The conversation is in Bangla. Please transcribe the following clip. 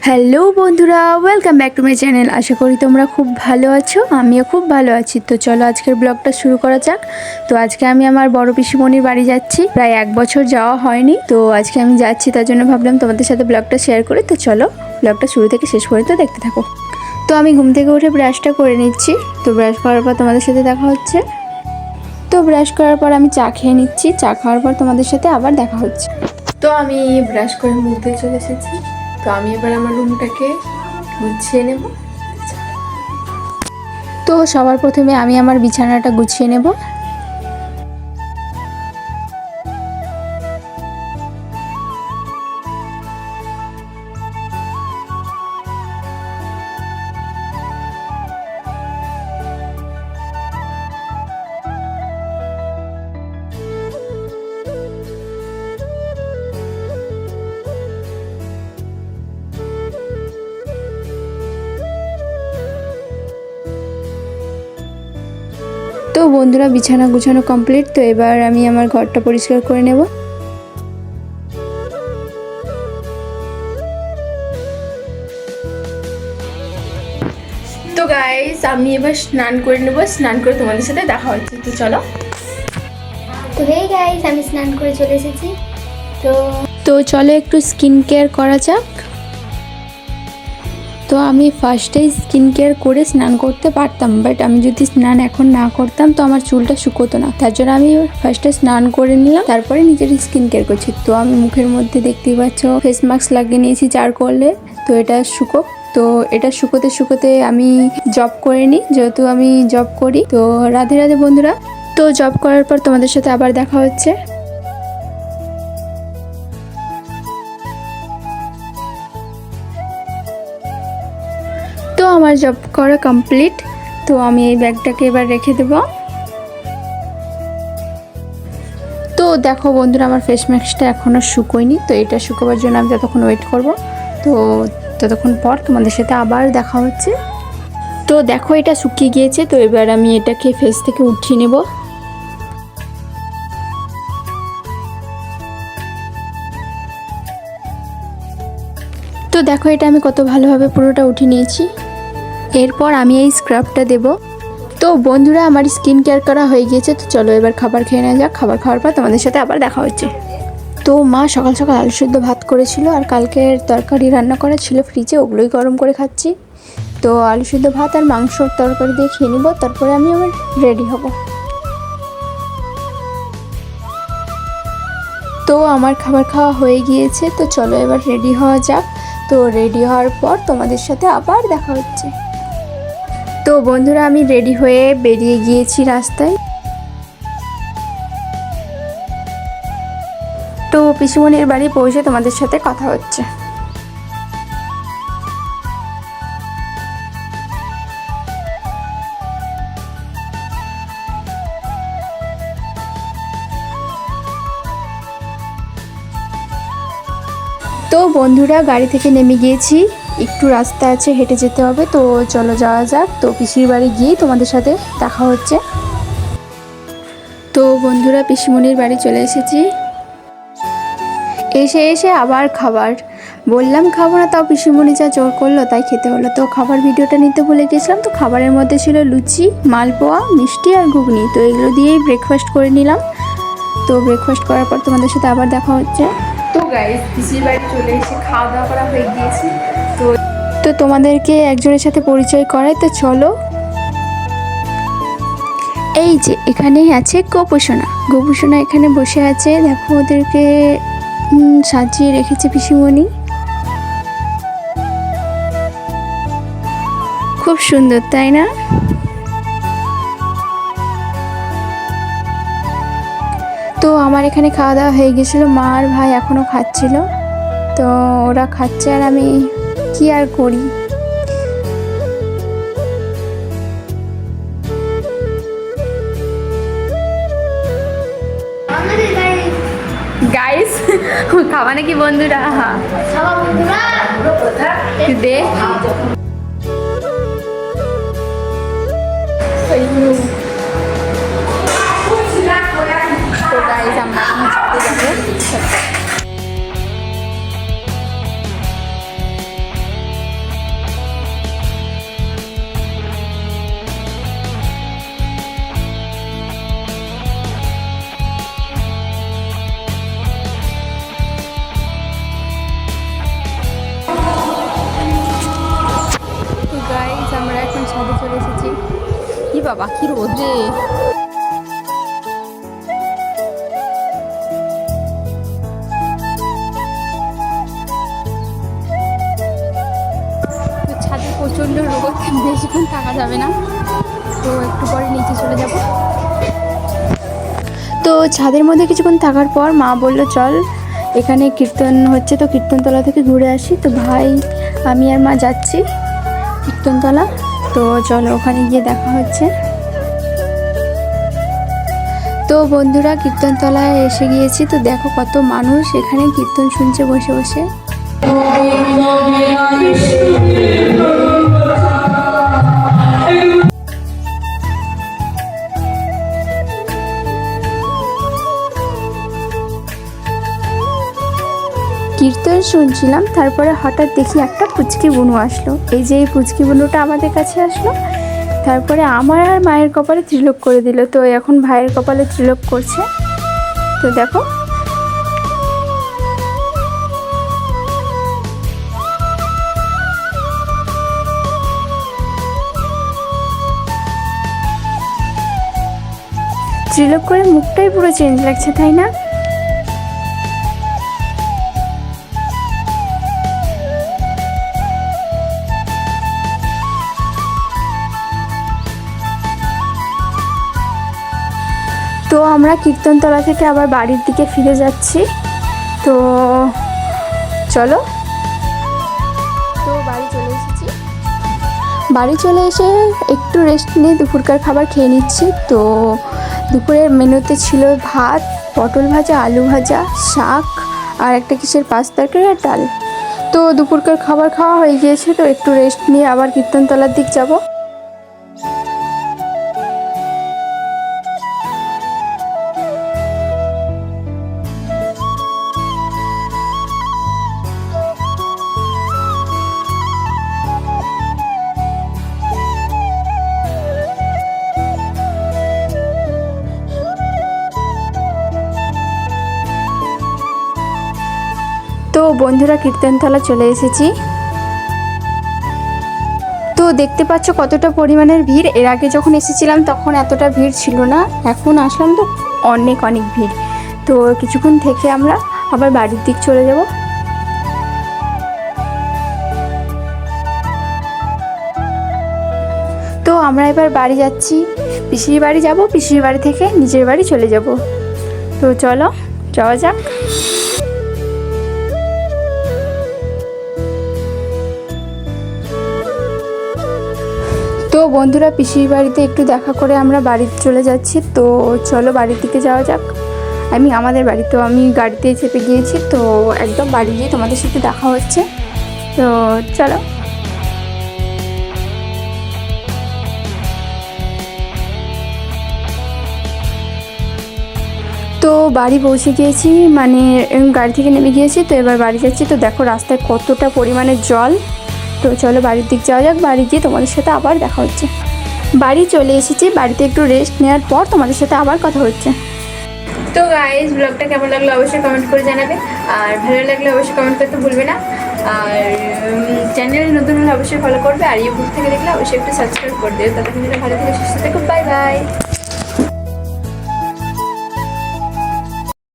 হ্যালো বন্ধুরা, welcome back to my channel. আশা করি তোমরা খুব ভালো আছো, আমিও খুব ভালো আছি। তো চলো আজকের ব্লগটা শুরু করা যাক। তো আজকে আমি আমার বড় পিসিমণির বাড়ি যাচ্ছি। প্রায় 1 বছর যাওয়া হয়নি, তো আজকে আমি যাচ্ছি, তার জন্য ভাবলাম তোমাদের সাথে ব্লগটা শেয়ার করি। তো চলো ব্লগটা শুরু থেকে শেষ পর্যন্ত দেখতে থাকো। তো আমি ঘুম থেকে উঠে ব্রাশটা করে নিচ্ছি। তো ব্রাশ করার পর তোমাদের সাথে দেখা হচ্ছে। তো ব্রাশ করার পর আমি চা খেয়ে নিচ্ছি। চা খাওয়ার পর তোমাদের সাথে আবার দেখা হচ্ছে। তো আমি ব্রাশ করে মুখ দিয়ে চলে এসেছি। তো আমি এবার আমার রুমটাকে গুছিয়ে নেব। তো সবার প্রথমে আমি আমার বিছানাটা গুছিয়ে নেব। তো বন্ধুরা, বিছানা গুছানো কমপ্লিট। তো এবার আমি আমার ঘরটা পরিষ্কার করে নেব। তো গাইস, আমি এবার স্নান করে নেব। স্নান করে তোমাদের সাথে দেখা হচ্ছে। তো চলো। তো হেই গাইস, আমি স্নান করে চলে এসেছি। তো চলো একটু স্কিন কেয়ার করা যাক। তো আমি ফার্স্টেই স্কিন কেয়ার করে স্নান করতে পারতাম, বাট আমি যদি স্নান এখন না করতাম তো আমার চুলটা শুকোতো না। তার জন্য আমি ফার্স্টে স্নান করে নিলাম, তারপরে নিজের স্কিন কেয়ার করছি। তো আমি মুখের মধ্যে দেখতেই পাচ্ছ ফেস মাস্ক লাগিয়ে নিয়েছি চারকোলে। তো এটা শুকোক। তো এটা শুকোতে শুকোতে আমি জব করে নিই, যেহেতু আমি জব করি। তো রাধে রাধে বন্ধুরা। তো জব করার পর তোমাদের সাথে আবার দেখা হচ্ছে। তো আমার জব করা কমপ্লিট। তো আমি এই ব্যাগটাকে এবার রেখে দেব। তো দেখো বন্ধুরা, আমার ফেস মাস্কটা এখনও শুকোয়নি। তো এটা শুকোবার জন্য আমি যতক্ষণ ওয়েট করব, তো ততক্ষণ পর তোমাদের সাথে আবার দেখা হচ্ছে। তো দেখো এটা শুকিয়ে গিয়েছে। তো এবার আমি এটাকে ফেস থেকে উঠিয়ে নেব। তো দেখো এটা আমি কত ভালোভাবে পুরোটা উঠিয়ে নিয়েছি। এরপর আমি এই স্ক্রাবটা দেব। তো বন্ধুরা, আমার স্কিন কেয়ার করা হয়ে গিয়েছে। তো চলো এবার খাবার খেয়ে নেওয়া যাক। খাবার খাওয়ার পর তোমাদের সাথে আবার দেখা হচ্ছে। তো মা সকাল সকাল আলু সেদ্ধ ভাত করেছিল, আর কালকের তরকারি রান্না করা ছিল ফ্রিজে, ওগুলোই গরম করে খাচ্ছি। তো আলু সেদ্ধ ভাত আর মাংসর তরকারি দিয়ে খেয়ে নিব, তারপরে আমি আবার রেডি হব। তো আমার খাবার খাওয়া হয়ে গিয়েছে। তো চলো এবার রেডি হওয়া যাক। তো রেডি হওয়ার পর তোমাদের সাথে আবার দেখা হচ্ছে। তো বন্ধুরা, আমি রেডি হয়ে বেরিয়ে গিয়েছি রাস্তায়। তো পিসিমণির বাড়ি পৌঁছে তোমাদের সাথে কথা হচ্ছে। তো বন্ধুরা, গাড়ি থেকে নেমে গিয়েছি। একটু রাস্তা আছে, হেঁটে যেতে হবে। তো চলো যাওয়া যাক। তো পিসির বাড়ি গিয়েই তোমাদের সাথে দেখা হচ্ছে। তো বন্ধুরা, পিসিমণির বাড়ি চলে এসেছি। এসে আবার খাবার বললাম খাবো না, তাও পিসিমণি যা জোর করলো তাই খেতে হলো। তো খাবার ভিডিওটা নিতে ভুলে গেছিলাম। তো খাবারের মধ্যে ছিল লুচি, মালপোয়া, মিষ্টি আর ঘুগনি। তো এগুলো দিয়েই ব্রেকফাস্ট করে নিলাম। তো ব্রেকফাস্ট করার পর তোমাদের সাথে আবার দেখা হচ্ছে। তো গাইস, পিসির বাড়ি চলে এসে খাওয়া দাওয়া করা হয়ে গিয়েছে। তো তোমাদেরকে একজনের সাথে পরিচয় করাই। তো চলো। এই যে এখানেই আছে গোপুসোনা। গোপুসোনা এখানে বসে আছে। দেখো ওদেরকে সাজিয়ে রেখেছে পিসিমণি। খুব সুন্দর, তাই না? তো আমার এখানে খাওয়া দাওয়া হয়ে গেছিলো। মা আর ভাই এখনও খাচ্ছিল। তো ওরা খাচ্ছে আর আমি কি আর করি। গাইস, খাওয়া নাকি বন্ধুরা? দে তো গাইস, আমরা এখন ছাদে চলে এসেছি। কি বাবা কি রোদ রে। তো ছাদে প্রচণ্ড রোদ, বেশিক্ষণ থাকা যাবে না, তো একটু পরে নিচে চলে যাব। তো ছাদের মধ্যে কিছুক্ষণ থাকার পর মা বলল চল এখানে কীর্তন হচ্ছে, তো কীর্তনতলা থেকে ঘুরে আসি। তো ভাই আমি আর মা যাচ্ছি কীর্তনতলা, তো চলো ওখানে গিয়ে দেখা হচ্ছে। তো বন্ধুরা কীর্তনতলায় এসে গিয়েছি, তো দেখো কত মানুষ এখানে কীর্তন শুনছে বসে বসে। কীর্তন শুনছিলাম, তারপরে হঠাৎ দেখি একটা পুচকি বুনু আসলো। এই যে এই পুচকি বুনুটা আমাদের কাছে আসলো, তারপরে আমার আর মায়ের কপালে ত্রিলোক করে দিল। তো এখন ভাইয়ের কপালে ত্রিলোক করছে। তো দেখো ত্রিলোক করে মুখটাই পুরো চেঞ্জ লাগছে, তাই না? তো আমরা কীর্তনতলা থেকে আবার বাড়ির দিকে ফিরে যাচ্ছি। তো চলো, তো বাড়ি চলে এসেছি। বাড়ি চলে এসে একটু রেস্ট নিয়ে দুপুরকার খাবার খেয়ে নিচ্ছি। তো দুপুরের মেনুতে ছিল ভাত, পটল ভাজা, আলু ভাজা, শাক আর একটা কিসের পাঁচ তরকারি আর ডাল। তো দুপুরকার খাবার খাওয়া হয়ে গিয়েছে, তো একটু রেস্ট নিয়ে আবার কীর্তনতলার দিক যাব। তো বন্ধুরা কীর্তনতলা চলে এসেছি। তো দেখতে পাচ্ছ কতটা পরিমাণের ভিড়। এর আগে যখন এসেছিলাম তখন এতটা ভিড় ছিল না, এখন আসলাম তো অনেক অনেক ভিড়। তো কিছুক্ষণ থেকে আমরা আবার বাড়ির দিক চলে যাব। তো আমরা এবার বাড়ি যাচ্ছি, পিসির বাড়ি যাব, পিসির বাড়ি থেকে নিজের বাড়ি চলে যাব। তো চলো যাওয়া যাক। তো বন্ধুরা পিসির বাড়িতে একটু দেখা করে আমরা বাড়িতে চলে যাচ্ছি। তো চলো বাড়ির দিকে যাওয়া যাক। আমাদের বাড়ি, তো আমি গাড়িতে চেপে গিয়েছি, তো একদম বাড়ি গিয়ে তোমাদের সাথে দেখা হচ্ছে। তো চলো। তো বাড়ি পৌঁছে গিয়েছি, মানে গাড়ি থেকে নেমে গিয়েছি। তো এবার বাড়ি যাচ্ছি। তো দেখো রাস্তায় কতটা পরিমাণে জল। তো চলো বাড়ির দিক যাওয়া যাক, বাড়ি গিয়ে তোমাদের সাথে আবার দেখা হচ্ছে। বাড়ি চলে এসেছি, বাড়িতে একটু রেস্ট নেওয়ার পর তোমাদের সাথে আবার কথা হচ্ছে। তো গাইস ব্লগটা কেমন লাগলো অবশ্যই কমেন্ট করে জানাবে, আর ভালো লাগলে অবশ্যই কমেন্ট করতে ভুলবে না। আর চ্যানেলে নতুন হলে অবশ্যই ফলো করবে, আর ইউটিউব থেকে দেখলে অবশ্যই একটু সাবস্ক্রাইব করে দেবে। ততক্ষণ ভালো থেকে সুস্থ থেকো, বাই বাই।